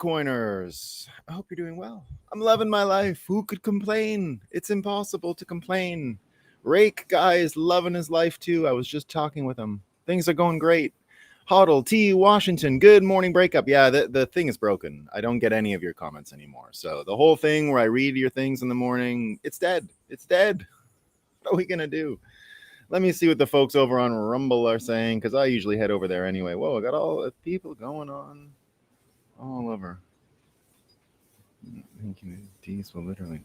Bitcoiners, I hope you're doing well. I'm loving my life. Who could complain? It's impossible to complain. Rake guy is loving his life too. I was just talking with him. Things are going great. Hoddle T Washington, good morning breakup. Yeah, the thing is broken. I don't get any of your comments anymore. So the whole thing where I read your things in the morning, it's dead. It's dead. What are we gonna do? Let me see what the folks over on Rumble are saying, because I usually head over there anyway. Whoa, I got all the people going on all over. Thank you, D's. Well, literally.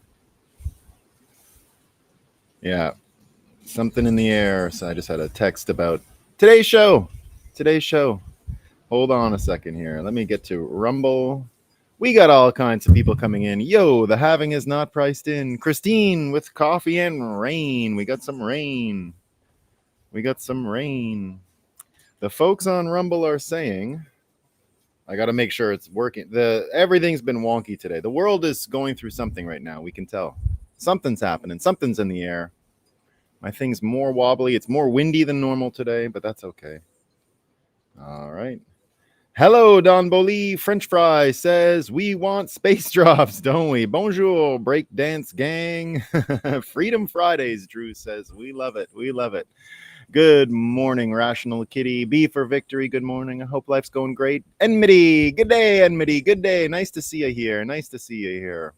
Yeah, something in the air. So I just had a text about today's show. Today's show. Hold on a second here. Let me get to Rumble. We got all kinds of people coming in. Yo, the halving is not priced in. Christine with coffee and rain. We got some rain. We got some rain. The folks on Rumble are saying, I got to make sure it's working. Everything's been wonky today. The world is going through something right now. We can tell. Something's happening. Something's in the air. My thing's more wobbly. It's more windy than normal today, but that's okay. All right. Hello, Don Boli. French fry says, we want space drops, don't we? Bonjour, breakdance gang. Freedom Fridays, Drew says. We love it. We love it. Good morning, Rational Kitty. B for victory. Good morning. I hope life's going great. Enmity. Good day, Enmity. Good day. Nice to see you here. Nice to see you here.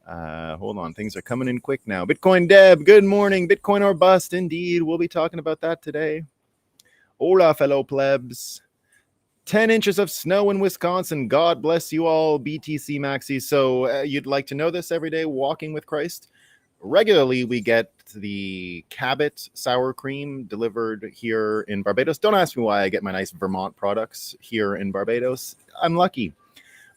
Hold on. Things are coming in quick now. Bitcoin Deb. Good morning. Bitcoin or bust. Indeed. We'll be talking about that today. Hola, fellow plebs. 10 inches of snow in Wisconsin. God bless you all, BTC Maxi. So you'd like to know this every day, walking with Christ. Regularly, we get the Cabot sour cream delivered here in Barbados. Don't ask me why I get my nice Vermont products here in Barbados. I'm lucky.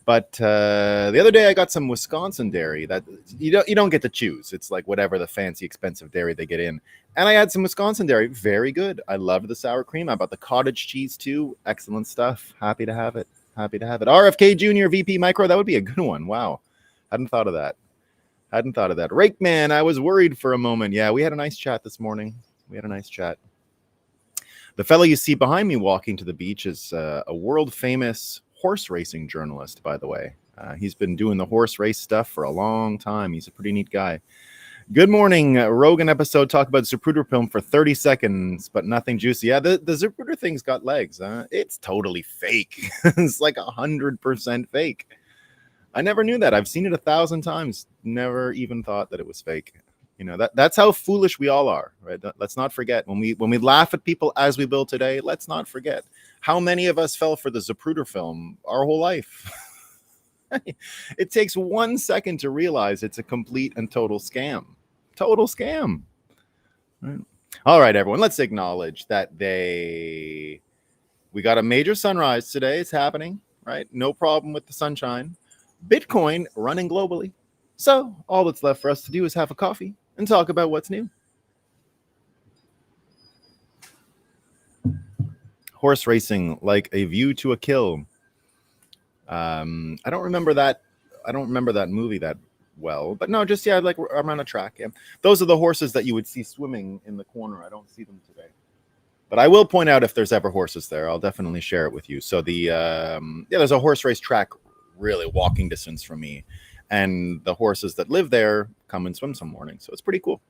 But the other day I got some Wisconsin dairy that you don't get to choose. It's like whatever the fancy expensive dairy they get in. And I had some Wisconsin dairy. Very good. I loved the sour cream. I bought the cottage cheese too. Excellent stuff. Happy to have it. Happy to have it. RFK Jr. VP Micro. That would be a good one. Wow. Hadn't thought of that. Hadn't thought of that. Rake Man, I was worried for a moment. Yeah, we had a nice chat this morning. We had a nice chat. The fellow you see behind me walking to the beach is a world famous horse racing journalist, by the way. He's been doing the horse race stuff for a long time. He's a pretty neat guy. Good morning. Rogan episode talk about Zapruder film for 30 seconds, but nothing juicy. Yeah, the Zapruder thing's got legs. It's totally fake. It's like 100% fake. I never knew that. I've seen it 1,000 times. Never even thought that it was fake. You know, that's how foolish we all are, right? Let's not forget when we laugh at people as we will today. Let's not forget how many of us fell for the Zapruder film our whole life. It takes 1 second to realize it's a complete and total scam. Total scam. Right. All right, everyone. Let's acknowledge that we got a major sunrise today. It's happening, right? No problem with the sunshine. Bitcoin running globally. So all that's left for us to do is have a coffee and talk about what's new. Horse racing, like a view to a kill. I don't remember that. I don't remember that movie that well, but no, just like I'm on a track. Yeah, those are the horses that you would see swimming in the corner. I don't see them today, but I will point out if there's ever horses there. I'll definitely share it with you. So there's a horse race track, really walking distance from me, and the horses that live there come and swim some morning. So it's pretty cool.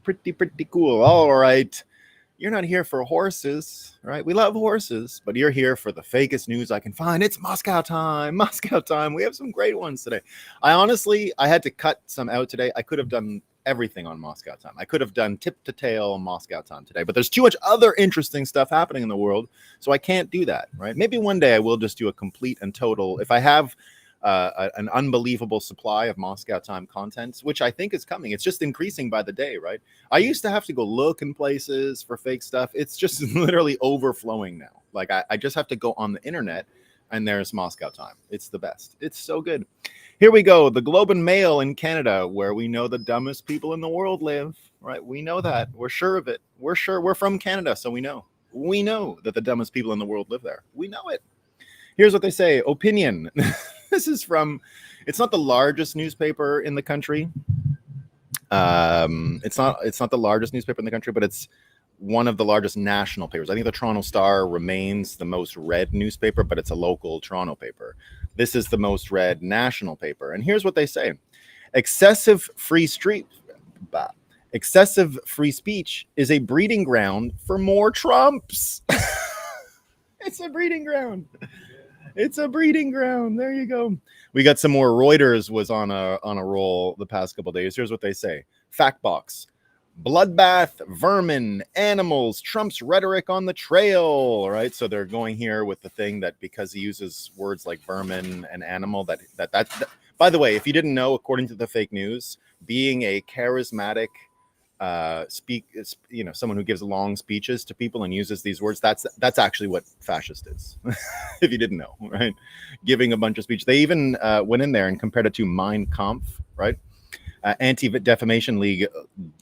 Pretty cool. All right. You're not here for horses, right? We love horses, but you're here for the fakest news I can find. It's Moscow time. Moscow time. We have some great ones today. I had to cut some out today. I could have done everything on Moscow time. I could have done tip to tail Moscow time today, but there's too much other interesting stuff happening in the world, so I can't do that, right? Maybe one day I will just do a complete and total. If I have an unbelievable supply of Moscow time content, which I think is coming. It's just increasing by the day, right? I used to have to go look in places for fake stuff. It's just literally overflowing now. Like I just have to go on the internet and there's Moscow time. It's the best. It's so good. Here we go. The Globe and Mail in Canada, where we know the dumbest people in the world live, right? We know that. We're sure of it. We're sure. We're from Canada, so we know. We know that the dumbest people in the world live there. We know it. Here's what they say. Opinion. This is from, it's not the largest newspaper in the country. It's not the largest newspaper in the country, but it's one of the largest national papers. I think the Toronto Star remains the most read newspaper, but it's a local Toronto paper. This is the most read national paper. And here's what they say. Excessive free speech is a breeding ground for more Trumps. It's a breeding ground. It's a breeding ground. There you go. We got some more. Reuters was on a roll the past couple of days. Here's what they say. Fact box. Bloodbath, vermin, animals, Trump's rhetoric on the trail, right? So they're going here with the thing that because he uses words like vermin and animal, that by the way, if you didn't know, according to the fake news, being a charismatic someone who gives long speeches to people and uses these words, that's actually what fascist is. If you didn't know, right? Giving a bunch of speech. They even went in there and compared it to Mein Kampf, right? Anti-Defamation League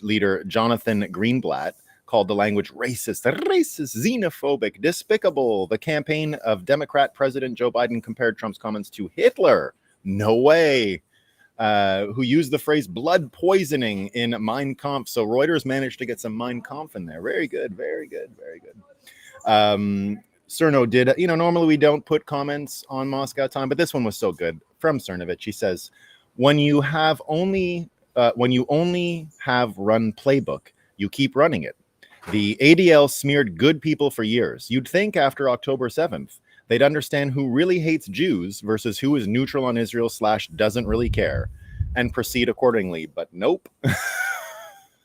leader Jonathan Greenblatt called the language racist, xenophobic, despicable. The campaign of Democrat President Joe Biden compared Trump's comments to Hitler. No way. Who used the phrase blood poisoning in Mein Kampf. So Reuters managed to get some Mein Kampf in there. Very good, very good, very good. Cerno did, normally we don't put comments on Moscow time, but this one was so good. From Cernovich, he says, when you only have run playbook, you keep running it. The ADL smeared good people for years. You'd think after October 7th, they'd understand who really hates Jews versus who is neutral on Israel / doesn't really care and proceed accordingly. But nope.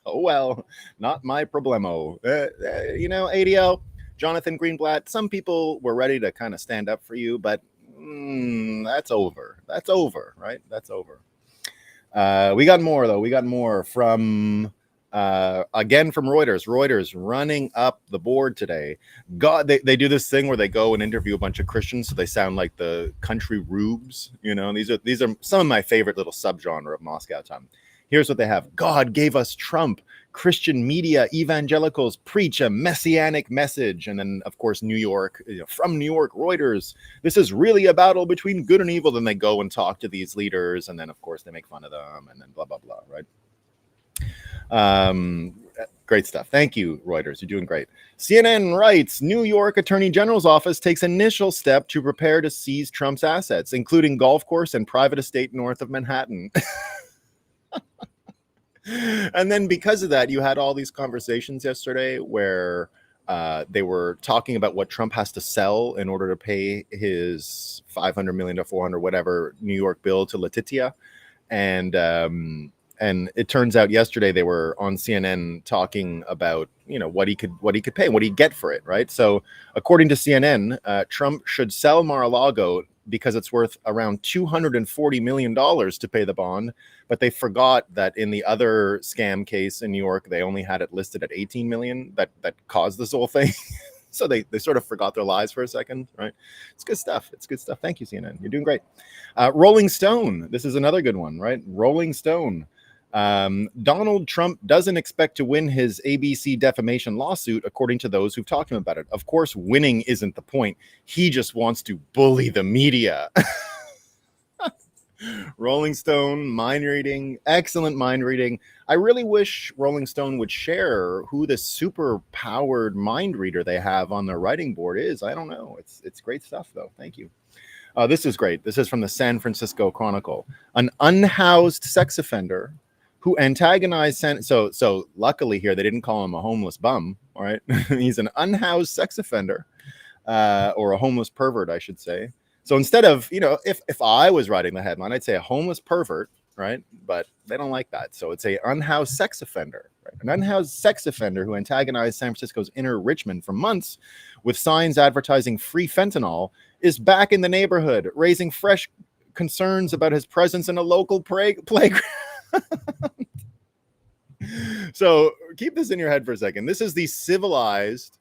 Oh, well, not my problemo. ADL, Jonathan Greenblatt, some people were ready to kind of stand up for you, but that's over. That's over, right? That's over. We got more, though. We got more from... again from Reuters running up the board today. God, they do this thing where they go and interview a bunch of Christians, so they sound like the country rubes. These are some of my favorite little subgenre of Moscow time. Here's what they have. God gave us Trump. Christian media evangelicals preach a messianic message. And then, of course, New York, from New York, Reuters. This is really a battle between good and evil. Then they go and talk to these leaders. And then, of course, they make fun of them and then blah, blah, blah, right? Great stuff. Thank you, Reuters. You're doing great. CNN writes, New York Attorney General's office takes initial step to prepare to seize Trump's assets, including golf course and private estate north of Manhattan. And then because of that, you had all these conversations yesterday where they were talking about what Trump has to sell in order to pay his $500 million to $400 whatever New York bill to Letitia. And it turns out yesterday they were on CNN talking about, what he could pay, what he'd get for it, right? So according to CNN, Trump should sell Mar-a-Lago because it's worth around $240 million to pay the bond. But they forgot that in the other scam case in New York, they only had it listed at 18 million that caused this whole thing. So they sort of forgot their lies for a second, right? It's good stuff. It's good stuff. Thank you, CNN. You're doing great. Rolling Stone. This is another good one, right? Rolling Stone. Donald Trump doesn't expect to win his ABC defamation lawsuit, according to those who've talked to him about it. Of course, winning isn't the point. He just wants to bully the media. Rolling Stone, mind reading, excellent mind reading. I really wish Rolling Stone would share who the super powered mind reader they have on their writing board is. I don't know. It's great stuff, though. Thank you. This is great. This is from the San Francisco Chronicle. An unhoused sex offender who antagonized so luckily here they didn't call him a homeless bum, all right? He's an unhoused sex offender, or a homeless pervert, I should say. So instead of, if I was writing the headline, I'd say a homeless pervert, right? But they don't like that. So it's a unhoused sex offender, right? An unhoused sex offender who antagonized San Francisco's inner Richmond for months with signs advertising free fentanyl is back in the neighborhood, raising fresh concerns about his presence in a local playground. So keep this in your head for a second. This is the civilized,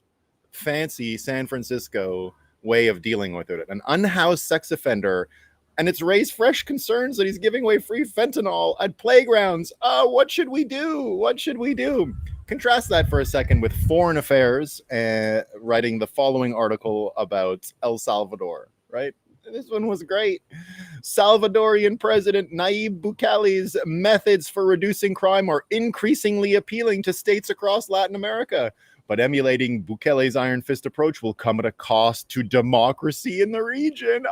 fancy San Francisco way of dealing with it. An unhoused sex offender, and it's raised fresh concerns that he's giving away free fentanyl at playgrounds. What should we do? What should we do? Contrast that for a second with Foreign Affairs writing the following article about El Salvador, right? This one was great. Salvadorian President Nayib Bukele's methods for reducing crime are increasingly appealing to states across Latin America. but emulating Bukele's iron fist approach will come at a cost to democracy in the region.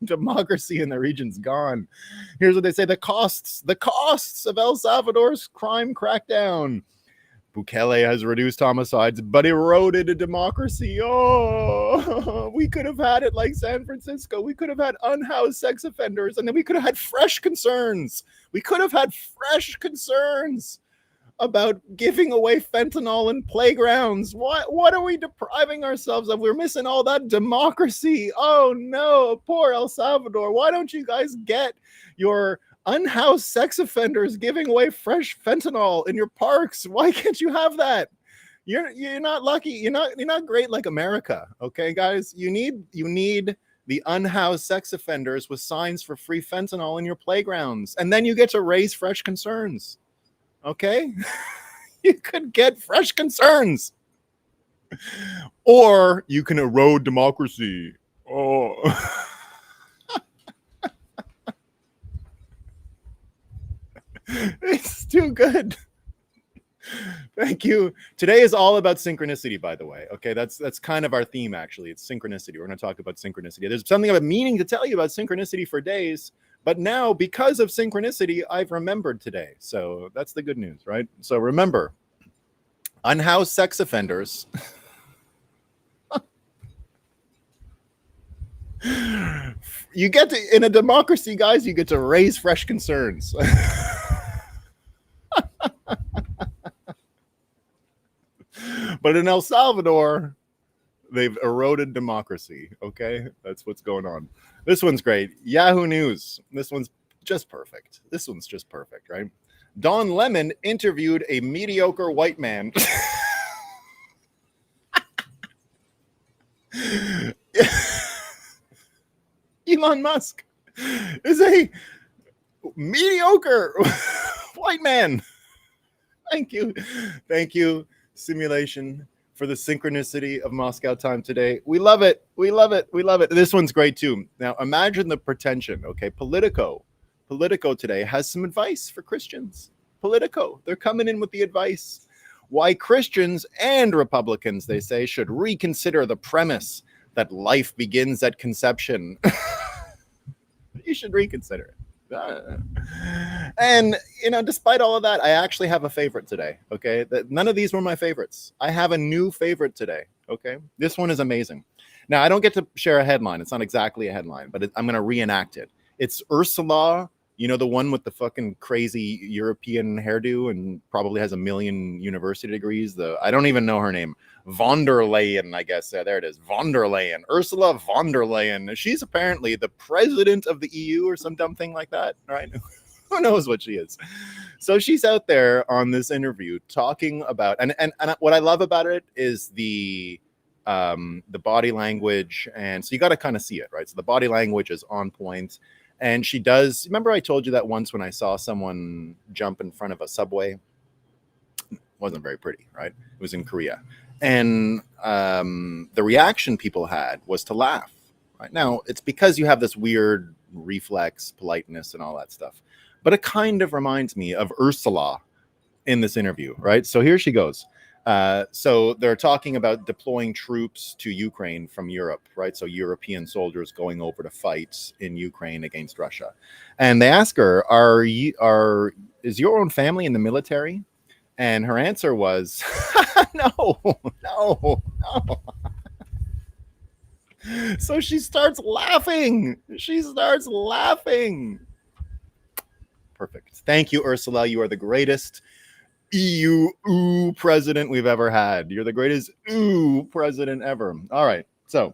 Democracy in the region's gone. Here's what they say: the costs of El Salvador's crime crackdown. Bukele has reduced homicides, but eroded a democracy. Oh, we could have had it like San Francisco. We could have had unhoused sex offenders, and then we could have had fresh concerns. We could have had fresh concerns about giving away fentanyl in playgrounds. What are we depriving ourselves of? We're missing all that democracy. Oh no, poor El Salvador. Why don't you guys get your unhoused sex offenders giving away fresh fentanyl in your parks? Why can't you have that? You're not lucky. You're not great like America. Okay, guys, you need the unhoused sex offenders with signs for free fentanyl in your playgrounds, and then you get to raise fresh concerns. Okay, you could get fresh concerns, or you can erode democracy. Oh. It's too good. Thank you. Today is all about synchronicity, by the way. Okay, that's kind of our theme, actually. It's synchronicity. We're going to talk about synchronicity. There's something of a meaning to tell you about synchronicity for days, but now, because of synchronicity, I've remembered today. So that's the good news, right? So remember, unhoused sex offenders. You get to, in a democracy, guys, you get to raise fresh concerns. But in El Salvador, they've eroded democracy. Okay, that's what's going on. This one's great. Yahoo News. This one's just perfect. This one's just perfect, right? Don Lemon interviewed a mediocre white man. Elon Musk is a mediocre white man. Thank you. Thank you, simulation, for the synchronicity of Moscow time today. We love it. We love it. We love it. This one's great too. Now imagine the pretension. Okay, Politico today has some advice for Christians. Politico, they're coming in with the advice. Why Christians and Republicans, they say, should reconsider the premise that life begins at conception. You should reconsider it. And despite all of that, I actually have a favorite today. Okay, none of these were my favorites. I have a new favorite today. Okay, this one is amazing. Now I don't get to share a headline. It's not exactly a headline, but I'm going to reenact it. It's Ursula, the one with the fucking crazy European hairdo and probably has 1 million university degrees. I don't even know her name. Von der Leyen, I guess. There it is. Von der Leyen. Ursula von der Leyen. She's apparently the president of the EU or some dumb thing like that, right? Who knows what she is? So she's out there on this interview talking about, and what I love about it is the body language. And so you got to kind of see it, right? So the body language is on point. And she does, remember I told you that once when I saw someone jump in front of a subway? It wasn't very pretty, right? It was in Korea. And the reaction people had was to laugh. Right now, it's because you have this weird reflex, politeness, and all that stuff. But it kind of reminds me of Ursula in this interview, right? So here she goes. So they're talking about deploying troops to Ukraine from Europe, right? So European soldiers going over to fight in Ukraine against Russia. And they ask her, is your own family in the military? And her answer was, no. So she starts laughing. Perfect. Thank you, Ursula. You are the greatest EU president we've ever had. You're the greatest president ever. All right. So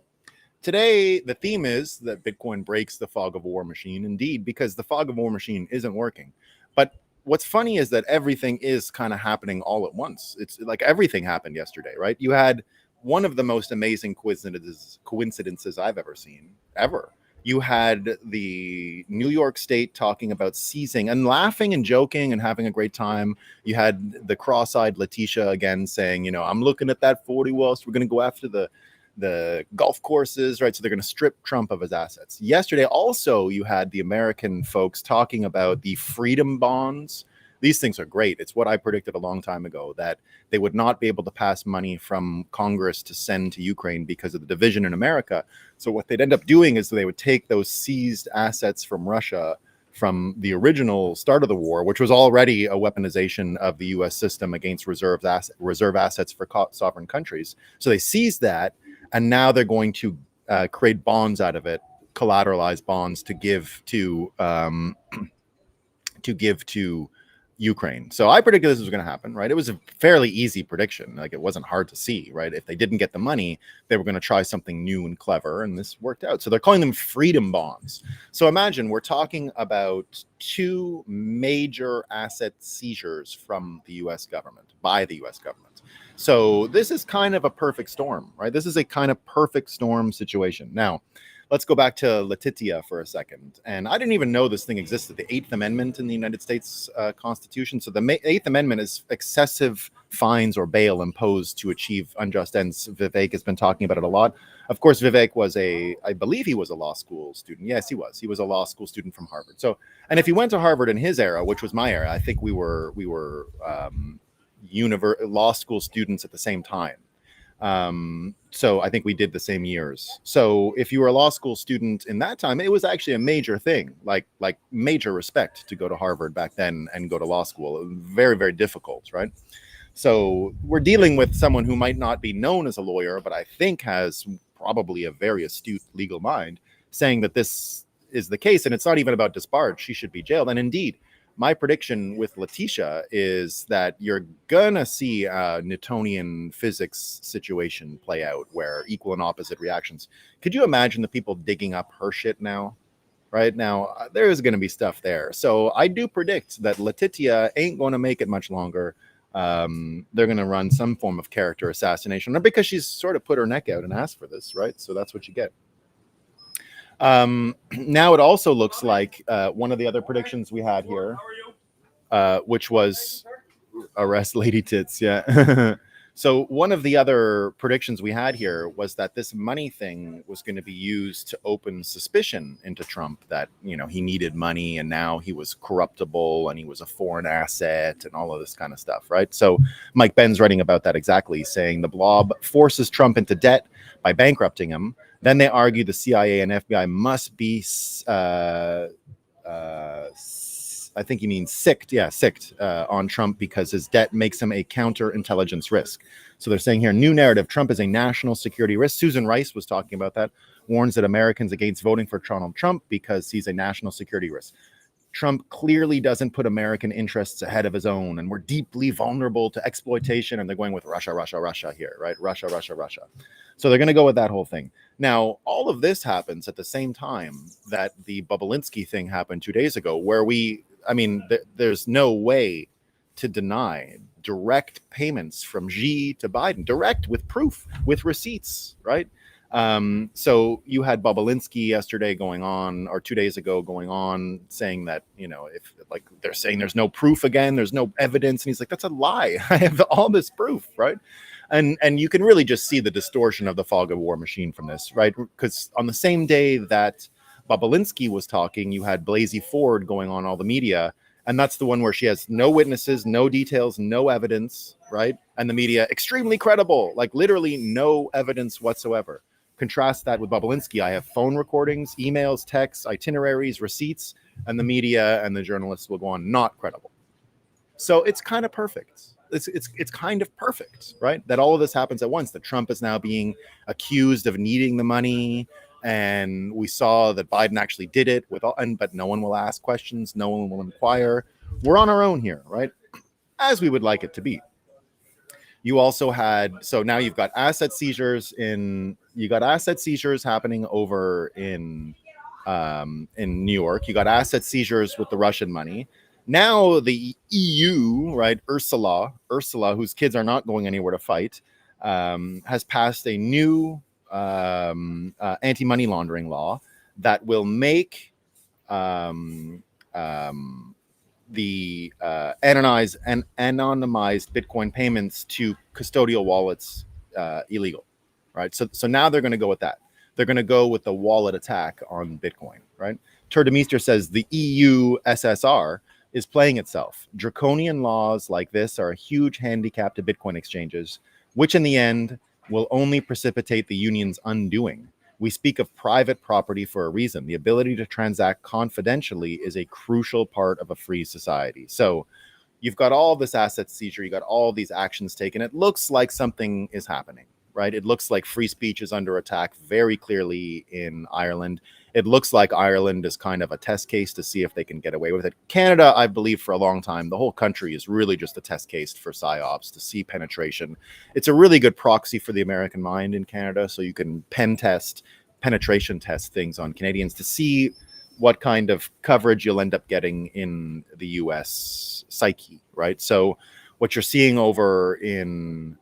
today, the theme is that Bitcoin breaks the fog of war machine. Indeed, because the fog of war machine isn't working. But what's funny is that everything is kind of happening all at once. It's like everything happened yesterday, right? You had one of the most amazing coincidences I've ever seen, ever. You had the New York State talking about seizing and laughing and joking and having a great time. You had the cross-eyed Letitia again saying, I'm looking at that 40 West. We're going to go after the golf courses, right? So they're going to strip Trump of his assets. Yesterday, also, you had the American folks talking about the freedom bonds These things are great. It's what I predicted a long time ago, that they would not be able to pass money from Congress to send to Ukraine because of the division in America. So what they'd end up doing is they would take those seized assets from Russia from the original start of the war, which was already a weaponization of the U.S. system against reserve assets for sovereign countries. So they seized that, and now they're going to create bonds out of it, collateralized bonds to give to Ukraine. So I predicted this was going to happen, right? It was a fairly easy prediction. Like, it wasn't hard to see, right? If they didn't get the money, they were going to try something new and clever, and this worked out. So they're calling them freedom bonds. So imagine we're talking about two major asset seizures from the US government, by the US government. So this is kind of a perfect storm, right? This is a kind of perfect storm situation. Now, let's go back to Letitia for a second. And I didn't even know this thing existed, the Eighth Amendment in the United States Constitution. So the Eighth Amendment is excessive fines or bail imposed to achieve unjust ends. Vivek has been talking about it a lot. Of course, Vivek was I believe he was a law school student. Yes, he was. He was a law school student from Harvard. So, and if he went to Harvard in his era, which was my era, I think we were law school students at the same time. So I think we did the same years. So if you were a law school student in that time, it was actually a major thing, like major respect to go to Harvard back then and go to law school. It was very, very difficult, right? So we're dealing with someone who might not be known as a lawyer, but I think has probably a very astute legal mind, saying that this is the case. And it's not even about disbarred. She should be jailed. And indeed, my prediction with Letitia is that you're gonna see a Newtonian physics situation play out, where equal and opposite reactions. Could you imagine the people digging up her shit now? Right now, there is gonna be stuff there. So I do predict that Letitia ain't gonna make it much longer. They're gonna run some form of character assassination, not because she's sort of put her neck out and asked for this, right? So that's what you get. Now it also looks like one of the other predictions we had here, which was arrest Lady Tits. Yeah. So one of the other predictions we had here was that this money thing was going to be used to open suspicion into Trump, that, you know, he needed money and now he was corruptible and he was a foreign asset and all of this kind of stuff, right? So Mike Benn's writing about that exactly, saying the blob forces Trump into debt by bankrupting him. Then they argue the CIA and FBI must be, I think he means sicked on Trump because his debt makes him a counterintelligence risk. So they're saying here, new narrative, Trump is a national security risk. Susan Rice was talking about that, warns that Americans against voting for Donald Trump because he's a national security risk. Trump clearly doesn't put American interests ahead of his own, and we're deeply vulnerable to exploitation. And they're going with Russia, Russia, Russia here, right? Russia, Russia, Russia. So they're going to go with that whole thing. Now, all of this happens at the same time that the Bobulinski thing happened 2 days ago, where there's no way to deny direct payments from Xi to Biden, direct, with proof, with receipts, right? So you had Bobulinski yesterday going on, or 2 days ago going on, saying that, you know, if, like, they're saying there's no proof again, there's no evidence. And he's like, that's a lie. I have all this proof, right? And you can really just see the distortion of the fog of war machine from this, right? Because on the same day that Bobulinski was talking, you had Blasey Ford going on all the media. And that's the one where she has no witnesses, no details, no evidence, right? And the media, extremely credible, like literally no evidence whatsoever. Contrast that with Bobulinski. I have phone recordings, emails, texts, itineraries, receipts, and the media and the journalists will go on, not credible. So it's kind of perfect. It's kind of perfect, right? That all of this happens at once. That Trump is now being accused of needing the money, and we saw that Biden actually did it but no one will ask questions, no one will inquire. We're on our own here, right? As we would like it to be. You also had, so now you've got asset seizures happening over in New York. You got asset seizures with the Russian money. Now the EU, right, Ursula, whose kids are not going anywhere to fight, has passed a new anti-money laundering law that will make the anonymized Bitcoin payments to custodial wallets illegal, right? So now they're going to go with that. They're going to go with the wallet attack on Bitcoin, right? Turdemeester says the EU SSR is playing itself. Draconian laws like this are a huge handicap to Bitcoin exchanges, which in the end will only precipitate the union's undoing. We speak of private property for a reason. The ability to transact confidentially is a crucial part of a free society. So you've got all this asset seizure, you got all these actions taken. It looks like something is happening, right? It looks like free speech is under attack very clearly in Ireland. It looks like Ireland is kind of a test case to see if they can get away with it. Canada, I believe for a long time, the whole country is really just a test case for PSYOPs to see penetration. It's a really good proxy for the American mind in Canada, so you can penetration test things on Canadians to see what kind of coverage you'll end up getting in the US psyche, right? So what you're seeing over in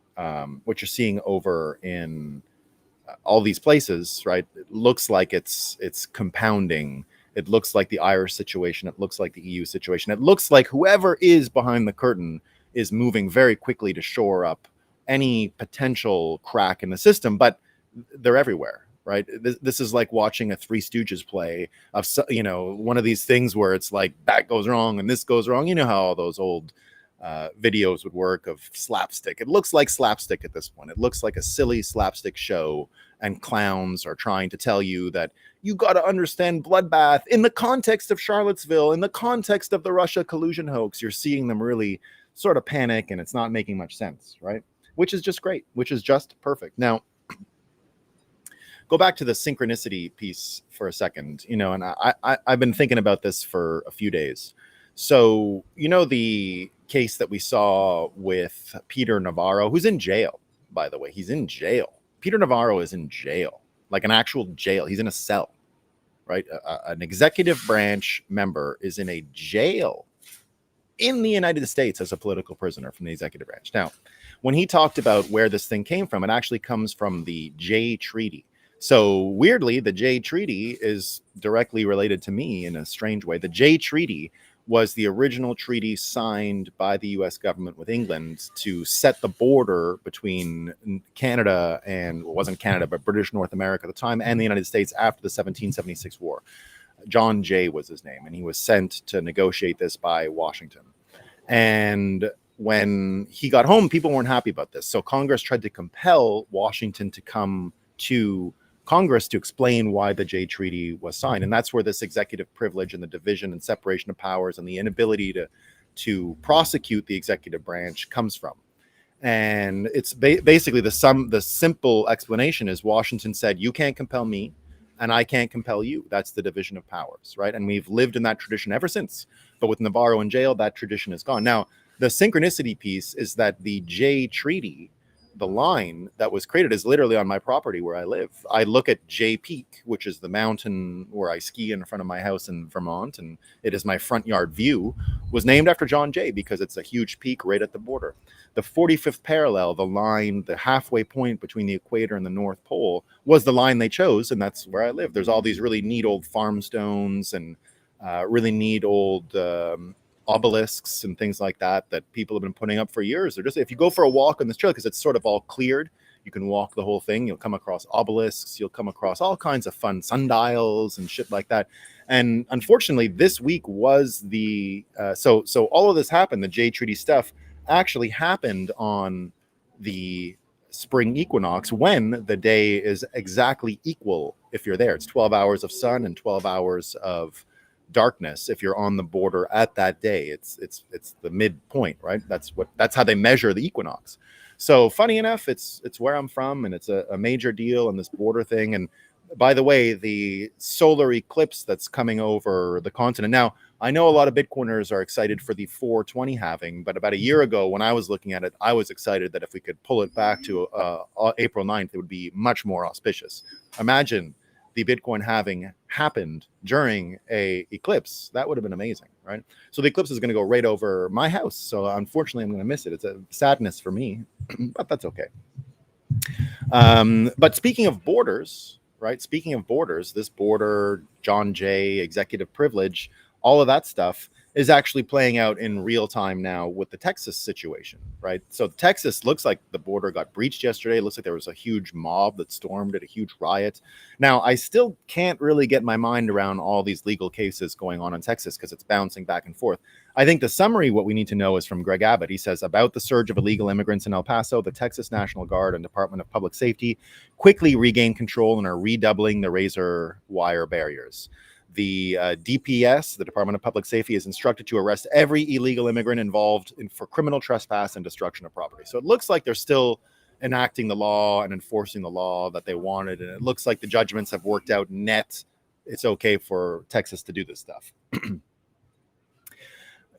all these places, right? It looks like it's compounding. It looks like the Irish situation. It looks like the EU situation. It looks like whoever is behind the curtain is moving very quickly to shore up any potential crack in the system, but they're everywhere, right? This is like watching a Three Stooges play of, one of these things where it's like that goes wrong and this goes wrong. You know how all those old videos would work of slapstick. It looks like slapstick at this point. It looks like a silly slapstick show, and clowns are trying to tell you that you got to understand bloodbath in the context of Charlottesville, in the context of the Russia collusion hoax. You're seeing them really sort of panic, and it's not making much sense, right? Which is just great, which is just perfect. Now, go back to the synchronicity piece for a second, and I've been thinking about this for a few days. So, the case that we saw with Peter Navarro, who's in jail, by the way, he's in jail. Peter Navarro is in jail, like an actual jail. He's in a cell, right? An executive branch member is in a jail in the United States as a political prisoner from the executive branch. Now, when he talked about where this thing came from, it actually comes from the Jay Treaty. So weirdly, the Jay Treaty is directly related to me in a strange way. The Jay Treaty was the original treaty signed by the US government with England to set the border between Canada and, well, it wasn't Canada, but British North America at the time, and the United States after the 1776 war. John Jay was his name, and he was sent to negotiate this by Washington. And when he got home, people weren't happy about this. So Congress tried to compel Washington to come to Congress to explain why the Jay Treaty was signed. And that's where this executive privilege and the division and separation of powers and the inability to prosecute the executive branch comes from. And it's basically the simple explanation is Washington said, you can't compel me and I can't compel you. That's the division of powers, right? And we've lived in that tradition ever since. But with Navarro in jail, that tradition is gone. Now, the synchronicity piece is that the Jay Treaty, the line that was created, is literally on my property where I live. I look at Jay Peak, which is the mountain where I ski in front of my house in Vermont, and it is my front yard view, was named after John Jay because it's a huge peak right at the border. The 45th parallel, the line, the halfway point between the equator and the North Pole, was the line they chose, and that's where I live. There's all these really neat old farm stones and really neat old obelisks and things like that people have been putting up for years. They're just, if you go for a walk on this trail, because it's sort of all cleared, you can walk the whole thing. You'll come across obelisks. You'll come across all kinds of fun sundials and shit like that. And unfortunately, this week was the so all of this happened. The Jay Treaty stuff actually happened on the spring equinox, when the day is exactly equal if you're there. It's 12 hours of sun and 12 hours of darkness if you're on the border at that day. It's the midpoint, right? That's how they measure the equinox. So funny enough, it's where I'm from, and it's a major deal in this border thing. And by the way, the solar eclipse that's coming over the continent now, I know a lot of Bitcoiners are excited for the 420 halving, but about a year ago when I was looking at it, I was excited that if we could pull it back to April 9th, it would be much more auspicious. Imagine the Bitcoin halving happened during a eclipse. That would have been amazing, right? So the eclipse is going to go right over my house. So unfortunately, I'm going to miss it. It's a sadness for me, but that's okay. But speaking of borders, right? Speaking of borders, this border, John Jay, executive privilege, all of that stuff, is actually playing out in real time now with the Texas situation, right? So Texas looks like the border got breached yesterday. It looks like there was a huge mob that stormed it, a huge riot. Now, I still can't really get my mind around all these legal cases going on in Texas because it's bouncing back and forth. I think the summary, what we need to know is from Greg Abbott. He says, about the surge of illegal immigrants in El Paso, the Texas National Guard and Department of Public Safety quickly regained control and are redoubling the razor wire barriers. The DPS, the Department of Public Safety, is instructed to arrest every illegal immigrant involved for criminal trespass and destruction of property. So it looks like they're still enacting the law and enforcing the law that they wanted. And it looks like the judgments have worked out net. It's okay for Texas to do this stuff.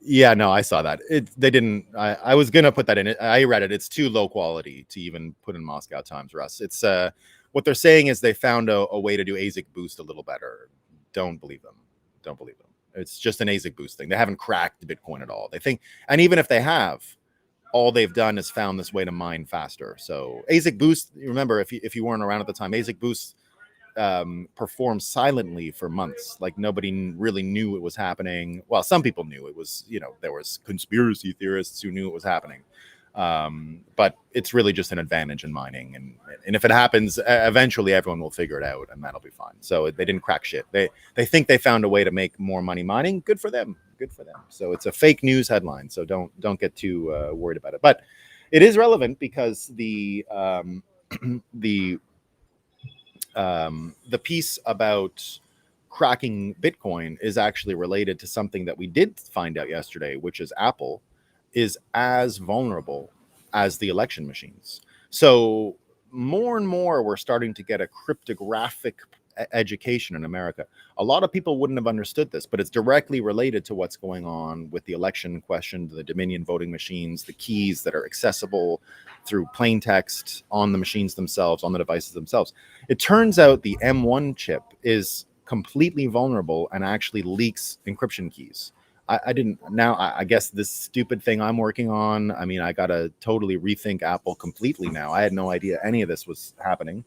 Yeah, no, I saw that. They didn't. I was gonna put that in it. I read it. It's too low quality to even put in Moscow Times, Russ. It's what they're saying is they found a way to do ASIC boost a little better. Don't believe them. Don't believe them. It's just an ASIC boost thing. They haven't cracked Bitcoin at all. They think, and even if they have, all they've done is found this way to mine faster. So ASIC boost. Remember, if you weren't around at the time, ASIC boost performed silently for months. Like nobody really knew it was happening. Well, some people knew it was, there was conspiracy theorists who knew it was happening. But it's really just an advantage in mining. And if it happens, eventually everyone will figure it out and that'll be fine. So they didn't crack shit. They think they found a way to make more money mining. Good for them. Good for them. So it's a fake news headline. So don't get too worried about it. But it is relevant because the piece about cracking Bitcoin is actually related to something that we did find out yesterday, which is Apple is as vulnerable as the election machines. So more and more, we're starting to get a cryptographic education in America. A lot of people wouldn't have understood this, but it's directly related to what's going on with the election question, the Dominion voting machines, the keys that are accessible through plain text on the machines themselves, on the devices themselves. It turns out the M1 chip is completely vulnerable and actually leaks encryption keys. I guess this stupid thing I'm working on, I got to totally rethink Apple completely now. I had no idea any of this was happening.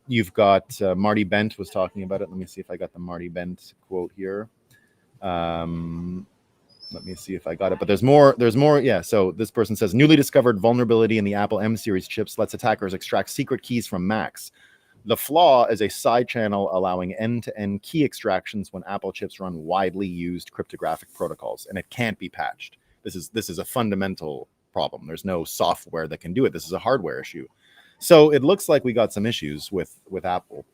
You've got Marty Bent was talking about it. Let me see if I got the Marty Bent quote here. Let me see if I got it, but there's more. Yeah. So this person says newly discovered vulnerability in the Apple M series chips lets attackers extract secret keys from Macs. The flaw is a side channel allowing end-to-end key extractions when Apple chips run widely used cryptographic protocols, and it can't be patched. This is a fundamental problem. There's no software that can do it. This is a hardware issue. So it looks like we got some issues with Apple,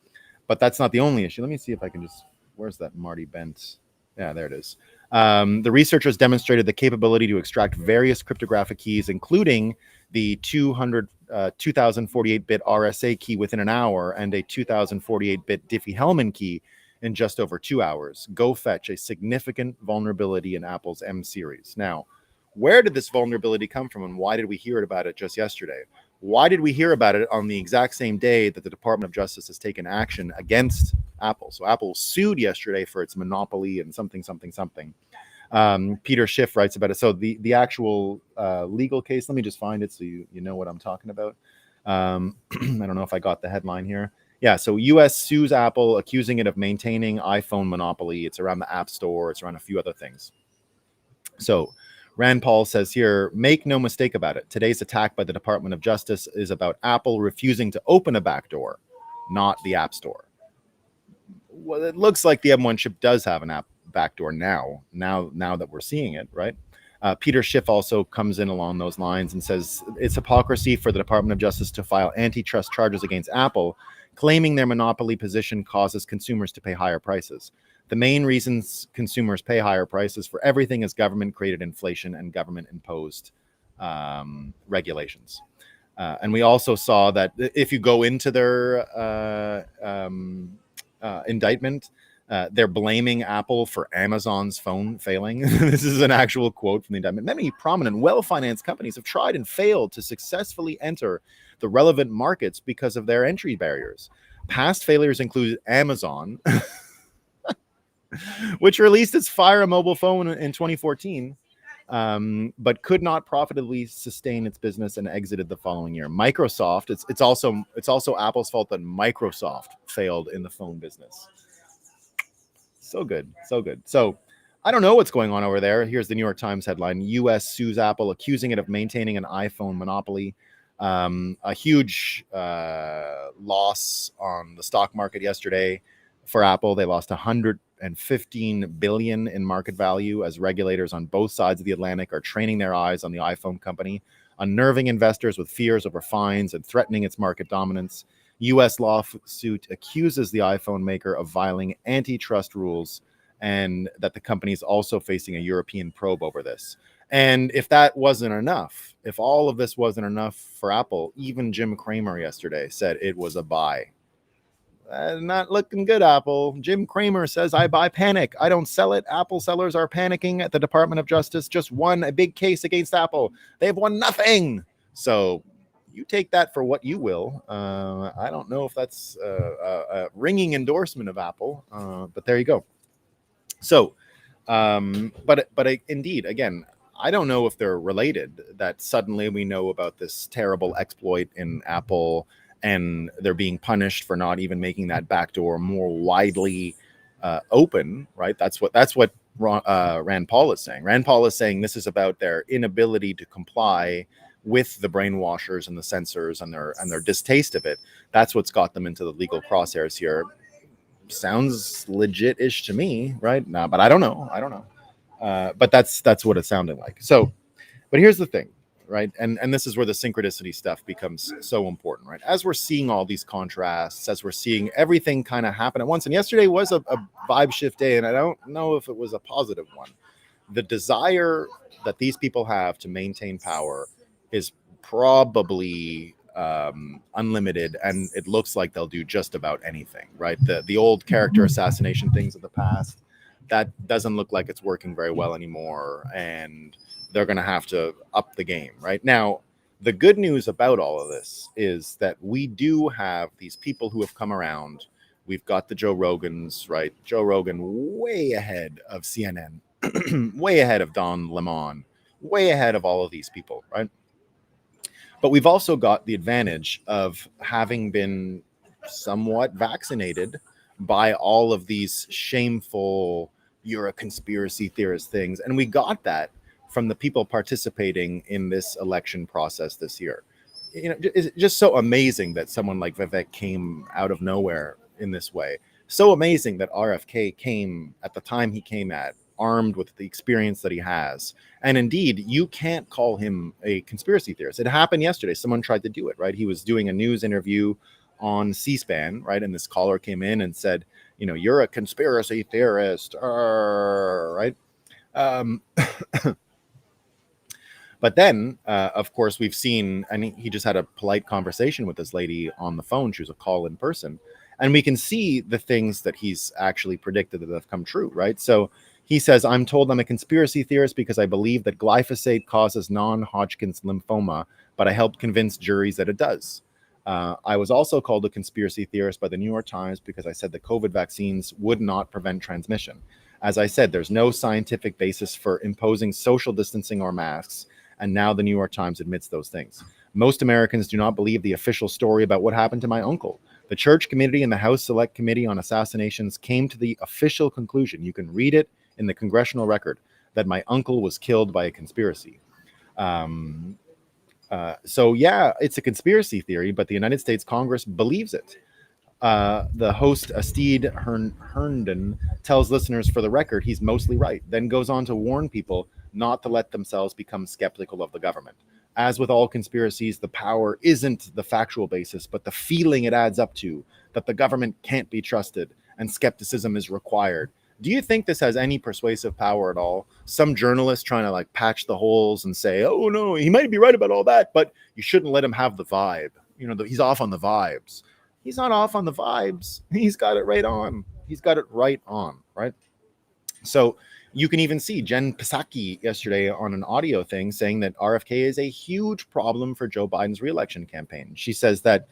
but that's not the only issue. Let me see if I can just, where's that Marty Bent? Yeah, there it is. The researchers demonstrated the capability to extract various cryptographic keys, including the 2048-bit RSA key within an hour and a 2048-bit Diffie-Hellman key in just over 2 hours. Go fetch a significant vulnerability in Apple's M series. Now, where did this vulnerability come from and why did we hear about it just yesterday? Why did we hear about it on the exact same day that the Department of Justice has taken action against Apple? So Apple sued yesterday for its monopoly and something. Peter Schiff writes about it. So the actual legal case, let me just find it so you know what I'm talking about. I don't know if I got the headline here. Yeah, so U.S. sues Apple, accusing it of maintaining iPhone monopoly. It's around the App Store. It's around a few other things. So Rand Paul says here, make no mistake about it. Today's attack by the Department of Justice is about Apple refusing to open a backdoor, not the App Store. Well, it looks like the M1 chip does have an app backdoor now that we're seeing it, right? Peter Schiff also comes in along those lines and says it's hypocrisy for the Department of Justice to file antitrust charges against Apple, claiming their monopoly position causes consumers to pay higher prices. The main reasons consumers pay higher prices for everything is government-created inflation and government-imposed regulations. And we also saw that if you go into their indictment, they're blaming Apple for Amazon's phone failing. This is an actual quote from the indictment. Many prominent, well-financed companies have tried and failed to successfully enter the relevant markets because of their entry barriers. Past failures include Amazon, which released its Fire mobile phone in 2014, but could not profitably sustain its business and exited the following year. Microsoft, it's also Apple's fault that Microsoft failed in the phone business. So good. So I don't know what's going on over there. Here's the New York Times headline: U.S. sues Apple, accusing it of maintaining an iPhone monopoly. A huge loss on the stock market yesterday for Apple. They lost 115 billion in market value as regulators on both sides of the Atlantic are training their eyes on the iPhone company, unnerving investors with fears over fines and threatening its market dominance. U.S. lawsuit accuses the iPhone maker of violating antitrust rules, and that the company is also facing a European probe over this. And if that wasn't enough, if all of this wasn't enough for Apple, even Jim Cramer yesterday said it was a buy. Not looking good, Apple. Jim Cramer says, I buy panic. I don't sell it. Apple sellers are panicking at the Department of Justice. Just won a big case against Apple. They've won nothing. So you take that for what you will. I don't know if that's a ringing endorsement of Apple, but there you go. So, but indeed, again, I don't know if they're related, that suddenly we know about this terrible exploit in Apple and they're being punished for not even making that backdoor more widely open, right? That's what Rand Paul is saying. Rand Paul is saying this is about their inability to comply with the brainwashers and the censors and their distaste of it. That's what's got them into the legal crosshairs here. Sounds legit-ish to me, right? Nah, but I don't know. But that's what it sounded like. So, but here's the thing, right? And this is where the synchronicity stuff becomes so important, right? As we're seeing all these contrasts, as we're seeing everything kind of happen at once. And yesterday was a vibe shift day, and I don't know if it was a positive one. The desire that these people have to maintain power is probably unlimited, and it looks like they'll do just about anything, right? The old character assassination things of the past, that doesn't look like it's working very well anymore, and they're going to have to up the game right now. The good news about all of this is that we do have these people who have come around. We've got the Joe Rogans, right? Joe Rogan way ahead of CNN, way ahead of Don Lemon, way ahead of all of these people, right? But we've also got the advantage of having been somewhat vaccinated by all of these shameful, you're a conspiracy theorist things. And we got that from the people participating in this election process this year. You know, it's just so amazing that someone like Vivek came out of nowhere in this way. So amazing that RFK came at the time he came at, armed with the experience that he has. And indeed, you can't call him a conspiracy theorist. It happened yesterday. Someone tried to do it, right? He was doing a news interview on C-SPAN, right? And this caller came in and said, you know, you're a conspiracy theorist, right? But then, of course, we've seen, and he just had a polite conversation with this lady on the phone. She was a call in person. And we can see the things that he's actually predicted that have come true, right? So he says, I'm told I'm a conspiracy theorist because I believe that glyphosate causes non-Hodgkin's lymphoma, but I helped convince juries that it does. I was also called a conspiracy theorist by the New York Times because I said that COVID vaccines would not prevent transmission. As I said, there's no scientific basis for imposing social distancing or masks, and now the New York Times admits those things. Most Americans do not believe the official story about what happened to my uncle. The Church Committee and the House Select Committee on Assassinations came to the official conclusion, you can read it in the congressional record, that my uncle was killed by a conspiracy. So yeah, it's a conspiracy theory, but the United States Congress believes it. The host, Astrid Herndon, tells listeners, for the record, he's mostly right, then goes on to warn people not to let themselves become skeptical of the government. As with all conspiracies, the power isn't the factual basis, but the feeling it adds up to, that the government can't be trusted and skepticism is required. Do you think this has any persuasive power at all? Some journalist trying to like patch the holes and say, oh no, he might be right about all that, but you shouldn't let him have the vibe. You know, he's off on the vibes. He's not off on the vibes. He's got it right on. He's got it right on, right? So you can even see Jen Psaki yesterday on an audio thing saying that RFK is a huge problem for Joe Biden's reelection campaign. She says that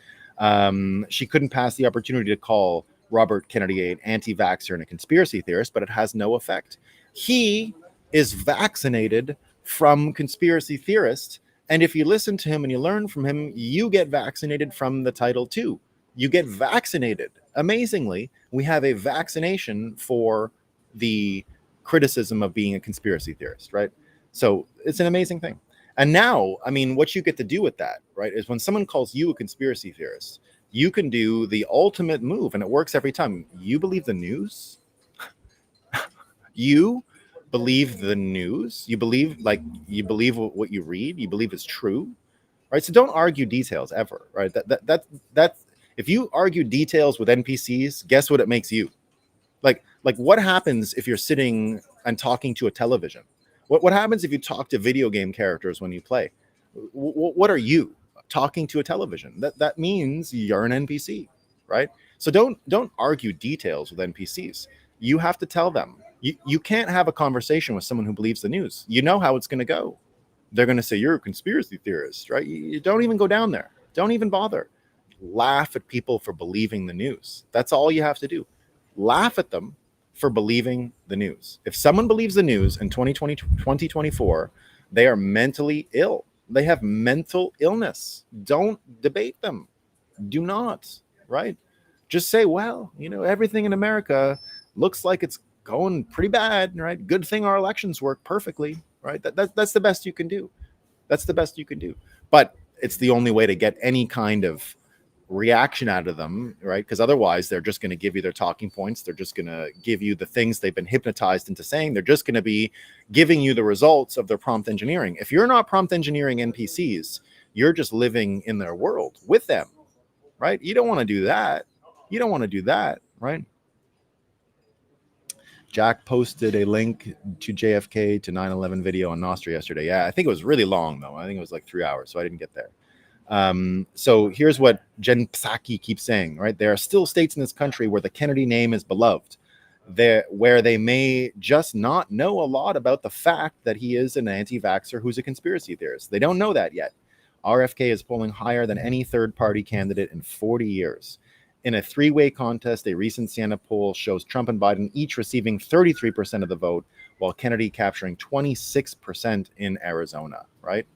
she couldn't pass the opportunity to call Robert Kennedy an anti-vaxxer and a conspiracy theorist, but it has no effect. He is vaccinated from conspiracy theorists, and if you listen to him and you learn from him, you get vaccinated from the title too. You get vaccinated. Amazingly, we have a vaccination for the criticism of being a conspiracy theorist, right? So it's an amazing thing. And now, I mean, what you get to do with that, right, is when someone calls you a conspiracy theorist, you can do the ultimate move, and it works every time. You believe the news? You believe the news? You believe what you read? You believe it's true? Right? So don't argue details ever, right? That if you argue details with NPCs, guess what it makes you? Like what happens if you're sitting and talking to a television? What happens if you talk to video game characters when you play? What are you? Talking to a television. That means you're an NPC, right? So don't argue details with NPCs. You have to tell them. You can't have a conversation with someone who believes the news. You know how it's going to go. They're going to say you're a conspiracy theorist, right? You don't even go down there. Don't even bother. Laugh at people for believing the news. That's all you have to do. Laugh at them for believing the news. If someone believes the news in 2020, 2024, they are mentally ill. They have mental illness. Don't debate them. Do not, right? Just say, well, everything in America looks like it's going pretty bad, right? Good thing our elections work perfectly, right? That's the best you can do. That's the best you can do. But it's the only way to get any kind of reaction out of them, right? Because otherwise they're just going to give you their talking points. They're just going to give you the things they've been hypnotized into saying. They're just going to be giving you the results of their prompt engineering. If you're not prompt engineering NPCs, you're just living in their world with them, right? You don't want to do that. You don't want to do that, right? Jack posted a link to JFK to 9/11 video on Nostra yesterday. Yeah, I think it was really long though. I think it was like 3 hours, so I didn't get there. So here's what Jen Psaki keeps saying, right? There are still states in this country where the Kennedy name is beloved, where they may just not know a lot about the fact that he is an anti-vaxxer who's a conspiracy theorist. They don't know that yet. RFK is polling higher than any third-party candidate in 40 years. In a three-way contest, a recent Siena poll shows Trump and Biden each receiving 33% of the vote, while Kennedy capturing 26% in Arizona, right?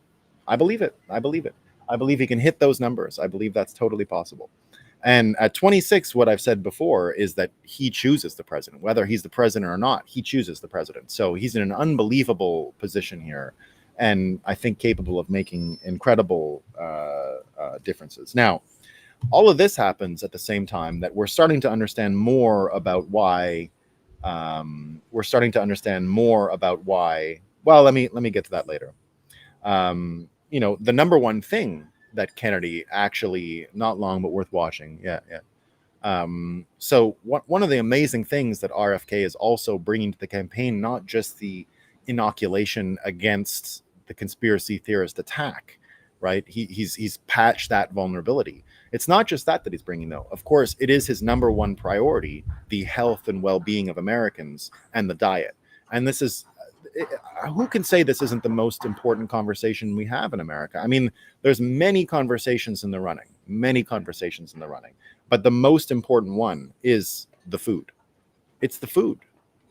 I believe it. I believe it. I believe he can hit those numbers. I believe that's totally possible. And at 26, what I've said before is that he chooses the president. Whether he's the president or not, he chooses the president. So he's in an unbelievable position here, and I think capable of making incredible differences. Now, all of this happens at the same time that we're starting to understand more about why. Well, let me get to that later. The number one thing that Kennedy actually, not long but worth watching. Yeah. So one of the amazing things that RFK is also bringing to the campaign, not just the inoculation against the conspiracy theorist attack, right? He's patched that vulnerability. It's not just that he's bringing, though. Of course, it is his number one priority, the health and well-being of Americans and the diet. And this is, who can say this isn't the most important conversation we have in America? I mean, there's many conversations in the running, but the most important one is the food. It's the food,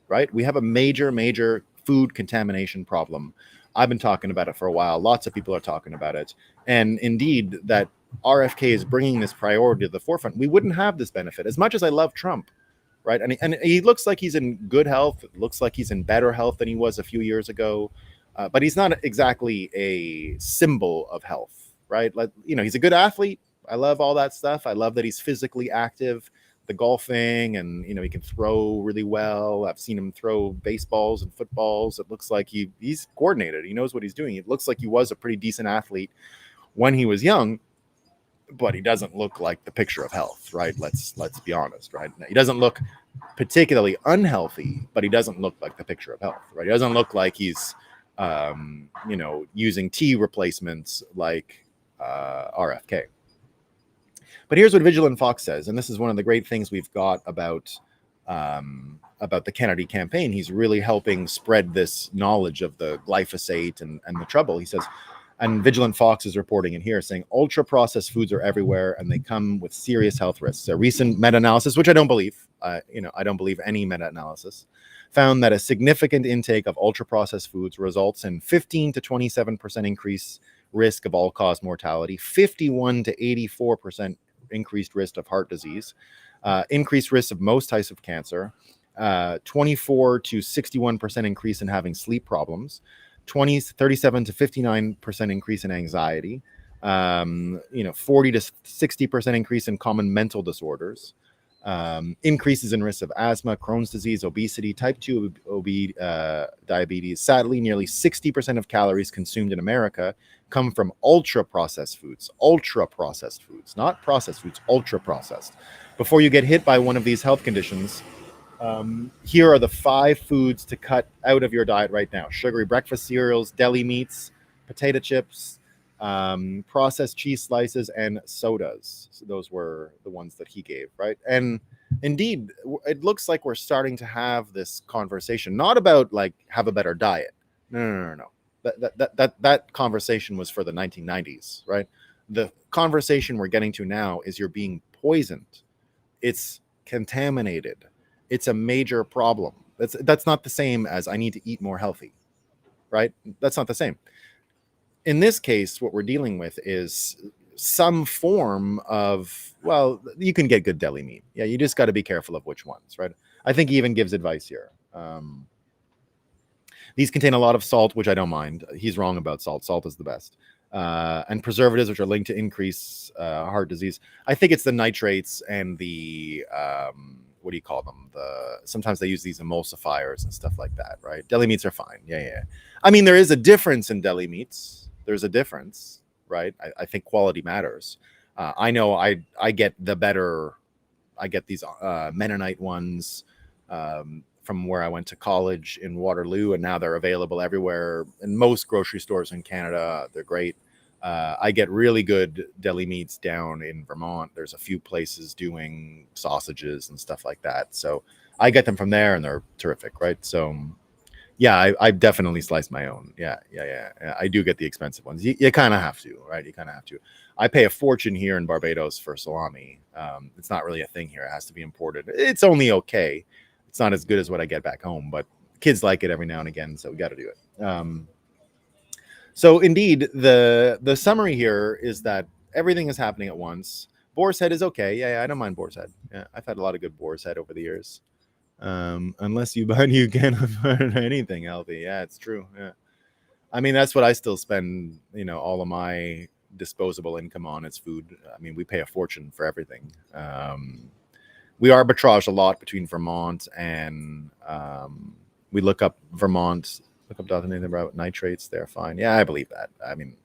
right? We have a major food contamination problem. I've been talking about it for a while. Lots of people are talking about it. And indeed, that RFK is bringing this priority to the forefront. We wouldn't have this benefit. As much as I love Trump, right? And he looks like he's in good health. It looks like he's in better health than he was a few years ago. But he's not exactly a symbol of health, right? Like, he's a good athlete. I love all that stuff. I love that he's physically active, the golfing, and, he can throw really well. I've seen him throw baseballs and footballs. It looks like he's coordinated. He knows what he's doing. It looks like he was a pretty decent athlete when he was young, but he doesn't look like the picture of health, right? Let's be honest, right? He doesn't look particularly unhealthy, but he doesn't look like the picture of health, right? He doesn't look like he's, using T replacements like RFK. But here's what Vigilant Fox says, and this is one of the great things we've got about the Kennedy campaign. He's really helping spread this knowledge of the glyphosate and the trouble. He says, and Vigilant Fox is reporting in here saying ultra-processed foods are everywhere and they come with serious health risks. A recent meta-analysis, which I don't believe, I don't believe any meta-analysis, found that a significant intake of ultra-processed foods results in 15 to 27% increased risk of all-cause mortality, 51 to 84% increased risk of heart disease, increased risk of most types of cancer, 24 to 61% increase in having sleep problems, 37 to 59% increase in anxiety, 40 to 60% increase in common mental disorders, increases in risk of asthma, Crohn's disease, obesity, type 2 diabetes. Sadly, nearly 60% of calories consumed in America come from ultra-processed foods, not processed foods, ultra-processed. Before you get hit by one of these health conditions, here are the 5 foods to cut out of your diet right now: sugary breakfast cereals, deli meats, potato chips, processed cheese slices, and sodas. So those were the ones that he gave, right? And indeed, it looks like we're starting to have this conversation, not about like have a better diet. No. That conversation was for the 1990s, right? The conversation we're getting to now is you're being poisoned. It's contaminated. It's a major problem. That's not the same as I need to eat more healthy, right? That's not the same. In this case, what we're dealing with is some form of, well, you can get good deli meat. Yeah, you just got to be careful of which ones, right? I think he even gives advice here. These contain a lot of salt, which I don't mind. He's wrong about salt. Salt is the best. And preservatives, which are linked to increase heart disease. I think it's the nitrates and the, what do you call them? Sometimes they use these emulsifiers and stuff like that, right? Deli meats are fine. Yeah. I mean, there is a difference in deli meats. There's a difference, right? I think quality matters. I know I get the better, I get these Mennonite ones from where I went to college in Waterloo, and now they're available everywhere in most grocery stores in Canada. They're great. I get really good deli meats down in Vermont. There's a few places doing sausages and stuff like that. So I get them from there, and they're terrific, right? So yeah, I definitely slice my own. Yeah. I do get the expensive ones. You kind of have to, right? You kind of have to. I pay a fortune here in Barbados for salami. It's not really a thing here. It has to be imported. It's only okay. It's not as good as what I get back home, but kids like it every now and again, so we got to do it. So indeed, the summary here is that everything is happening at once. Boar's Head is okay. Yeah, I don't mind Boar's Head. Yeah, I've had a lot of good Boar's Head over the years. Unless you can't afford anything healthy. Yeah, it's true. Yeah, I mean that's what I still spend. All of my disposable income on is food. I mean, we pay a fortune for everything. We arbitrage a lot between Vermont and we look up anything about nitrates. They're fine. Yeah, I believe that. I mean,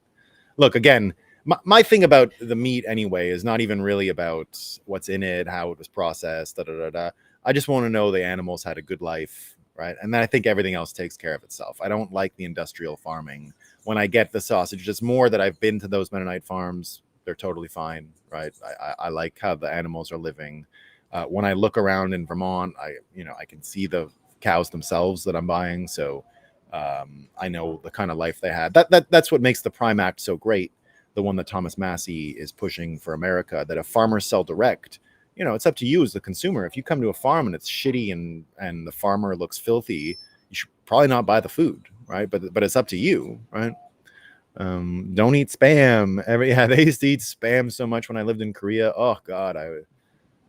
look, again, my thing about the meat anyway is not even really about what's in it, how it was processed, I just want to know the animals had a good life, right? And then I think everything else takes care of itself. I don't like the industrial farming. When I get the sausage, it's more that I've been to those Mennonite farms. They're totally fine, right? I like how the animals are living. When I look around in Vermont, I can see the cows themselves that I'm buying. So I know the kind of life they had. That's what makes the Prime Act so great. The one that Thomas Massey is pushing for America, that if farmers sell direct, it's up to you as the consumer. If you come to a farm and it's shitty and the farmer looks filthy, you should probably not buy the food, right? But it's up to you, right? Don't eat spam. They used to eat spam so much when I lived in Korea. Oh God,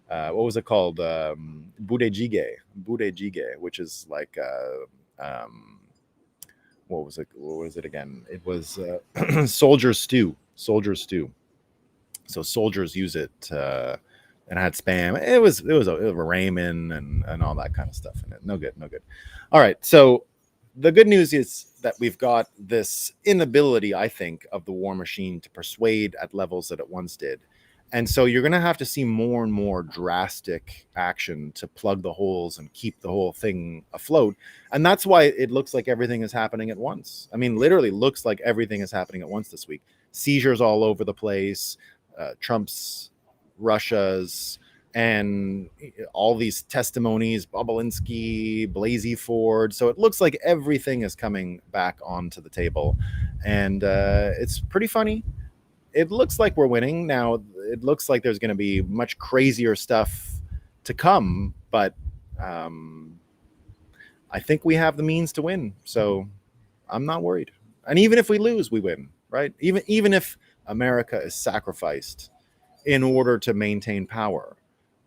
what was it called? Budejjigae, which is like what was it again? It was soldier stew. So soldiers use it. And I had spam. It was a ramen and all that kind of stuff in it. No good. All right. So the good news is that we've got this inability, I think, of the war machine to persuade at levels that it once did. And so you're going to have to see more and more drastic action to plug the holes and keep the whole thing afloat. And that's why it looks like everything is happening at once. I mean, literally looks like everything is happening at once this week. Seizures all over the place. Trump's, Russia's, and all these testimonies, Bobulinski, Blasey Ford. So it looks like everything is coming back onto the table. And it's pretty funny. It looks like we're winning. Now, it looks like there's going to be much crazier stuff to come, but I think we have the means to win. So I'm not worried. And even if we lose, we win, right? Even if America is sacrificed in order to maintain power,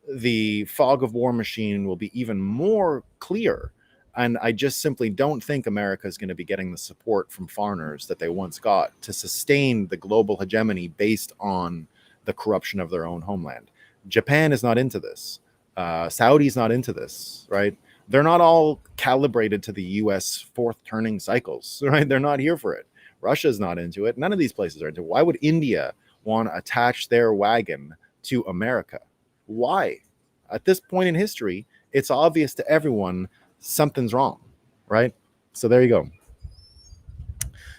the fog of war machine will be even more clear. And I just simply don't think America is going to be getting the support from foreigners that they once got to sustain the global hegemony based on the corruption of their own homeland. Japan is not into this. Saudi's not into this, right? They're not all calibrated to the US fourth turning cycles, right? They're not here for it. Russia's not into it. None of these places are into it. Why would India want to attach their wagon to America? Why? At this point in history, it's obvious to everyone something's wrong, right? So there you go.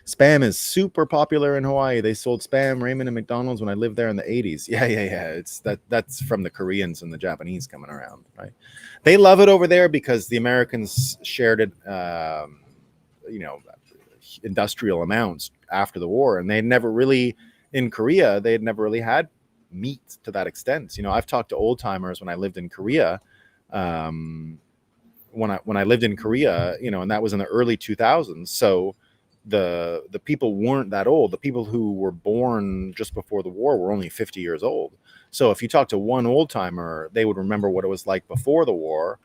Spam is super popular in Hawaii. They sold Spam ramen and McDonald's when I lived there in the 80s. Yeah. It's that's from the Koreans and the Japanese coming around, right? They love it over there because the Americans shared it, industrial amounts after the war, and they never really, in Korea, they had never really had meat to that extent. I've talked to old timers when I lived in Korea. When I lived in Korea, and that was in the early 2000s. So the people weren't that old. The people who were born just before the war were only 50 years old. So if you talk to one old timer, they would remember what it was like before the war.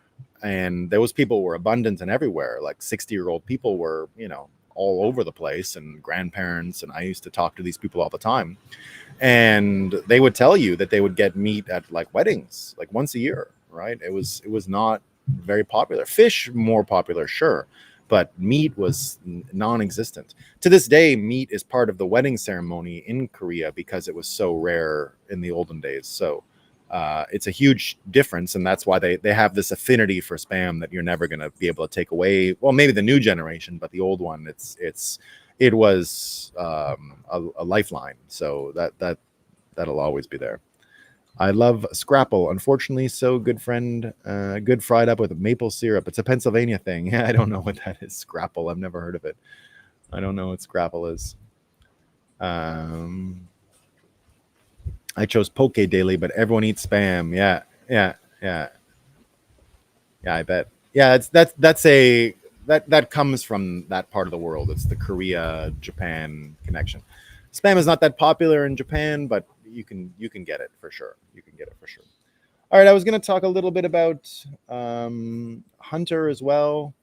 And those people were abundant and everywhere. Like 60-year-old people were, all over the place, and grandparents. And I used to talk to these people all the time. And they would tell you that they would get meat at like weddings, like once a year, right? It was not very popular. Fish more popular, sure, but meat was non-existent. To this day, meat is part of the wedding ceremony in Korea because it was so rare in the olden days. So it's a huge difference, and that's why they have this affinity for Spam that you're never going to be able to take away. Well, maybe the new generation, but the old one, it was a lifeline. So that'll always be there. I love Scrapple. Unfortunately, so good friend, good fried up with maple syrup. It's a Pennsylvania thing. Yeah, I don't know what that is. Scrapple. I've never heard of it. I don't know what Scrapple is. I chose Poke Daily, but everyone eats Spam. Yeah. Yeah, I bet. Yeah, that comes from that part of the world. It's the Korea Japan connection. Spam is not that popular in Japan, but you can get it for sure. All right, I was going to talk a little bit about Hunter as well.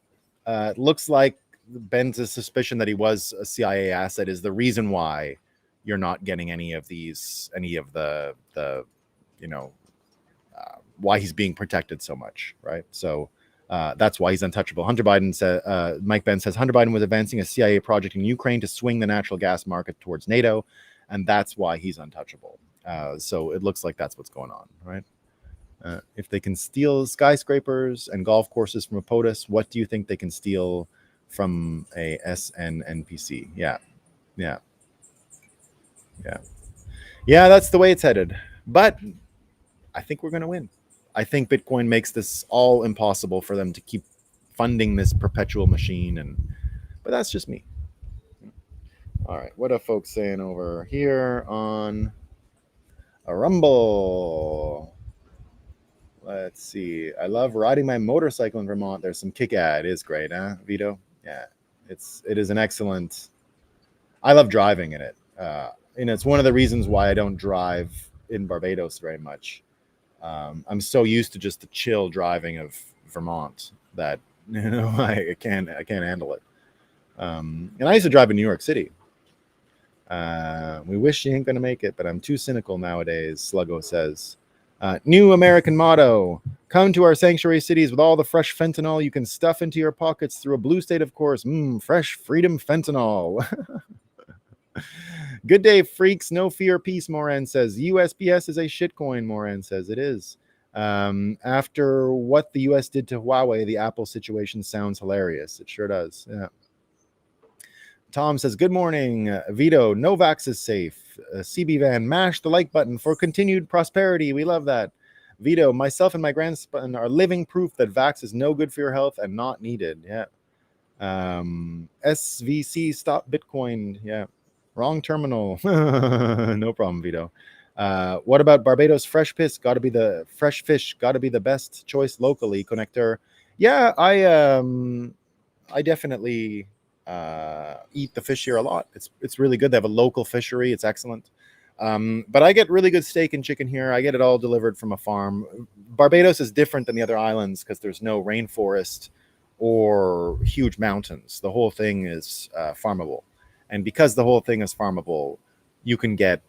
It looks like Ben's suspicion that he was a CIA asset is the reason why you're not getting any of the why he's being protected so much, right? So that's why he's untouchable. Mike Ben says Hunter Biden was advancing a CIA project in Ukraine to swing the natural gas market towards NATO, and that's why he's untouchable. So it looks like that's what's going on, right? If they can steal skyscrapers and golf courses from a POTUS, what do you think they can steal from a SNNPC? Yeah, that's the way it's headed. But I think we're going to win. I think Bitcoin makes this all impossible for them to keep funding this perpetual machine. But that's just me. All right, what are folks saying over here on a Rumble? Let's see. I love riding my motorcycle in Vermont. There's some kick. Yeah, it is great, huh, Vito? Yeah, it is an excellent. I love driving in it. It's one of the reasons why I don't drive in Barbados very much. I'm so used to just the chill driving of Vermont that I can't handle it. And I used to drive in New York City. We wish you ain't gonna make it, but I'm too cynical nowadays. Sluggo says. New American motto: come to our sanctuary cities with all the fresh fentanyl you can stuff into your pockets through a blue state, of course. Fresh freedom fentanyl. Good day, freaks. No fear, peace, Moran says. USPS is a shitcoin, Moran says. It is. After what the US did to Huawei, the Apple situation sounds hilarious. It sure does. Yeah. Tom says, good morning. Vito, no vax is safe. CB Van, mash the like button for continued prosperity. We love that. Vito, myself and my grandson are living proof that vax is no good for your health and not needed. Yeah. SVC, stop Bitcoin. Yeah. Wrong terminal. No problem, Vito. What about Barbados fresh fish? Got to be the fresh fish. Got to be the best choice locally. Connector. Yeah, I definitely eat the fish here a lot. It's really good. They have a local fishery. It's excellent. But I get really good steak and chicken here. I get it all delivered from a farm. Barbados is different than the other islands because there's no rainforest or huge mountains. The whole thing is farmable. And because the whole thing is farmable, you can get,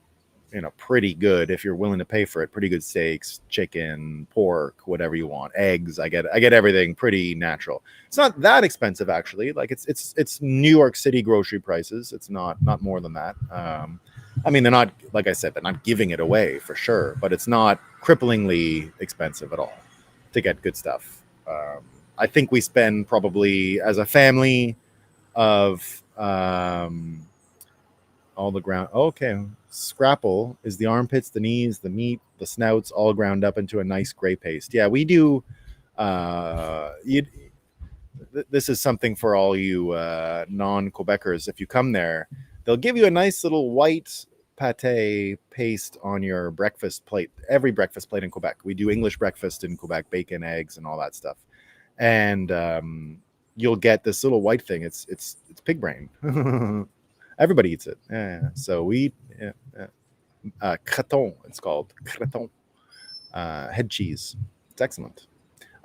pretty good, if you're willing to pay for it, pretty good steaks, chicken, pork, whatever you want, eggs. I get everything pretty natural. It's not that expensive, actually. Like it's New York City grocery prices. It's not more than that. I mean, they're not, like I said, they're not giving it away for sure, but it's not cripplingly expensive at all to get good stuff. I think we spend probably, as a family of all the ground. Okay. Scrapple is the armpits, the knees, the meat, the snouts, all ground up into a nice gray paste. Yeah, we do. This is something for all you non-Quebecers. If you come there, they'll give you a nice little white pate paste on your breakfast plate. Every breakfast plate in Quebec. We do English breakfast in Quebec, bacon, eggs, and all that stuff. And you'll get this little white thing. It's pig brain. Everybody eats it. Yeah. So we eat creton. It's called creton. Head cheese. It's excellent.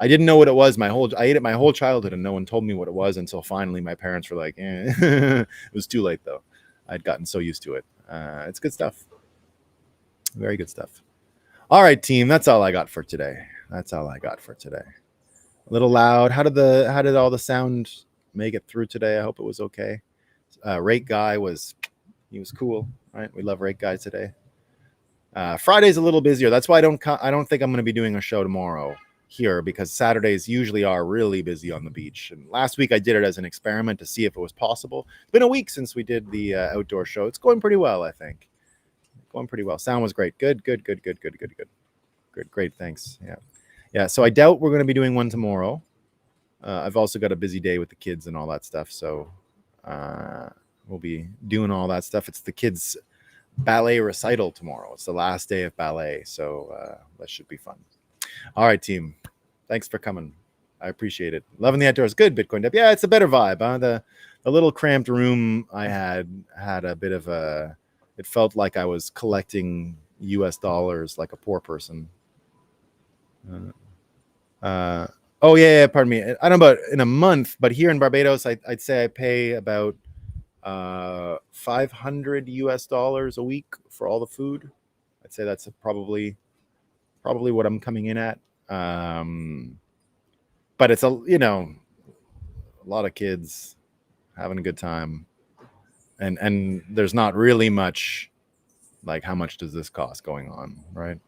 I didn't know what it was. I ate it my whole childhood, and no one told me what it was until finally my parents were like, It was too late though. I'd gotten so used to it. It's good stuff. Very good stuff. All right, team. That's all I got for today. A little loud. How did all the sound make it through today? I hope it was okay. Rake guy was cool, right? We love Rake guy today. Friday's a little busier. That's why I don't think I'm going to be doing a show tomorrow here, because Saturdays usually are really busy on the beach. And last week I did it as an experiment to see if it was possible. It's been a week since we did the outdoor show. It's going pretty well, I think. Going pretty well. Sound was great. Good. Great. Thanks. Yeah. So I doubt we're going to be doing one tomorrow. I've also got a busy day with the kids and all that stuff. So we'll be doing all that stuff. It's the kids' ballet recital tomorrow. It's the last day of ballet. So that should be fun. All right, team. Thanks for coming. I appreciate it. Loving the outdoors. Good, Bitcoin Deb. Yeah, it's a better vibe. Huh? The little cramped room I had a bit of a... It felt like I was collecting US dollars like a poor person. Oh, yeah, pardon me. I don't know about in a month, but here in Barbados, I'd say I pay about 500 US dollars a week for all the food. I'd say that's probably what I'm coming in at. But it's a lot of kids having a good time, and there's not really much like how much does this cost going on, right?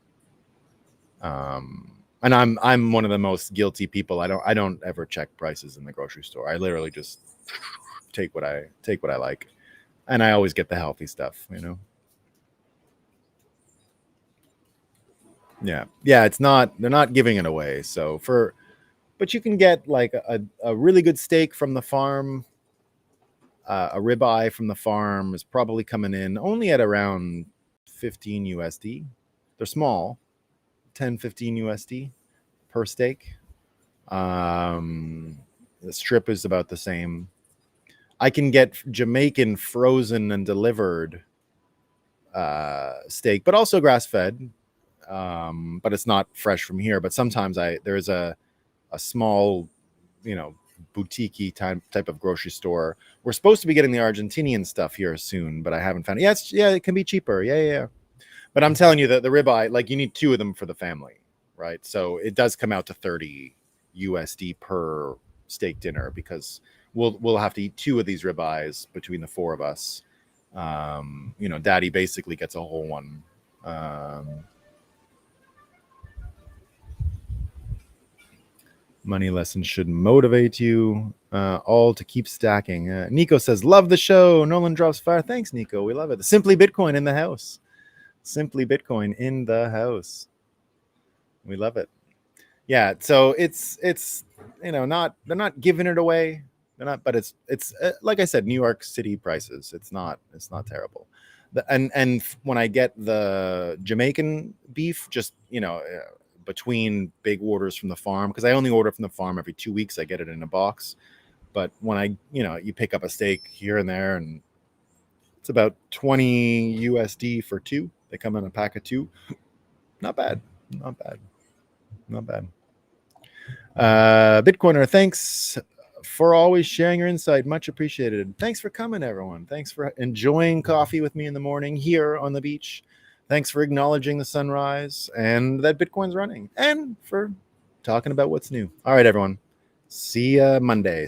And I'm one of the most guilty people. I don't ever check prices in the grocery store. I literally just take what I like, and I always get the healthy stuff, Yeah. They're not giving it away. So but you can get like a really good steak from the farm. A ribeye from the farm is probably coming in only at around 15 USD. They're small, 10, 15 USD per steak. The strip is about the same. I can get Jamaican frozen and delivered steak, but also grass-fed. But it's not fresh from here. But sometimes there's a small, boutique-y type of grocery store. We're supposed to be getting the Argentinian stuff here soon, but I haven't found it. Yeah, it can be cheaper. Yeah. But I'm telling you that the ribeye, like you need 2 of them for the family, right? So it does come out to 30 USD per steak dinner, because we'll have to eat 2 of these ribeyes between the 4 of us. Daddy basically gets a whole one. Money lessons should motivate you all to keep stacking. Nico says, love the show. Nolan drops fire. Thanks, Nico. We love it. Simply Bitcoin in the house. Simply Bitcoin in the house. We love it. Yeah. So it's they're not giving it away. They're not, but it's like I said, New York City prices. It's not terrible. And when I get the Jamaican beef, just between big orders from the farm, because I only order from the farm every 2 weeks. I get it in a box. But when you pick up a steak here and there, and It's about 20 USD for 2. They come in a pack of 2. Not bad. Not bad. Not bad. Bitcoiner, thanks for always sharing your insight. Much appreciated. Thanks for coming, everyone. Thanks for enjoying coffee with me in the morning here on the beach. Thanks for acknowledging the sunrise and that Bitcoin's running, and for talking about what's new. All right, everyone. See you Monday.